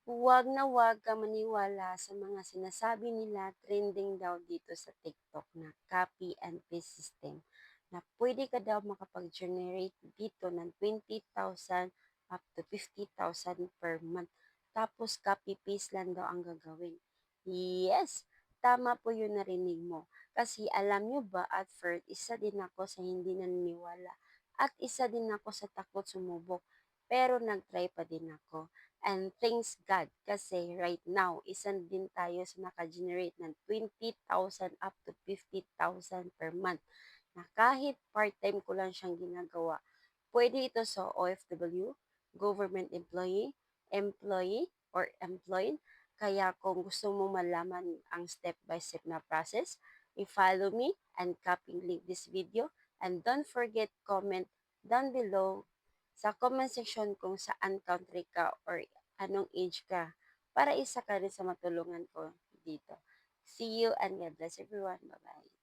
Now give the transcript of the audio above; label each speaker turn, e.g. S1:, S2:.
S1: Huwag na huwag ka maniwala sa mga sinasabi nila trending daw dito sa TikTok na copy and paste system na pwede ka daw makapag-generate dito ng 20,000 up to 50,000 per month. Tapos copy paste lang daw ang gagawin. Yes, tama po yung narinig mo. Kasi alam nyo ba at first, isa din ako sa hindi naniniwala at isa din ako sa takot sumubok. Pero nag-try pa din ako. And thanks God kasi right now, isa din tayo sa naka-generate ng 20,000 up to 50,000 per month na kahit part-time ko lang siyang ginagawa. Pwede ito sa OFW, government employee or employed. Kaya kung gusto mo malaman ang step-by-step na process, i-follow me and copy link this video. And don't forget comment down below sa comment section kung saan country ka or anong age ka para isa ka rin sa matulungan ko dito. See you and God bless everyone. Bye-bye.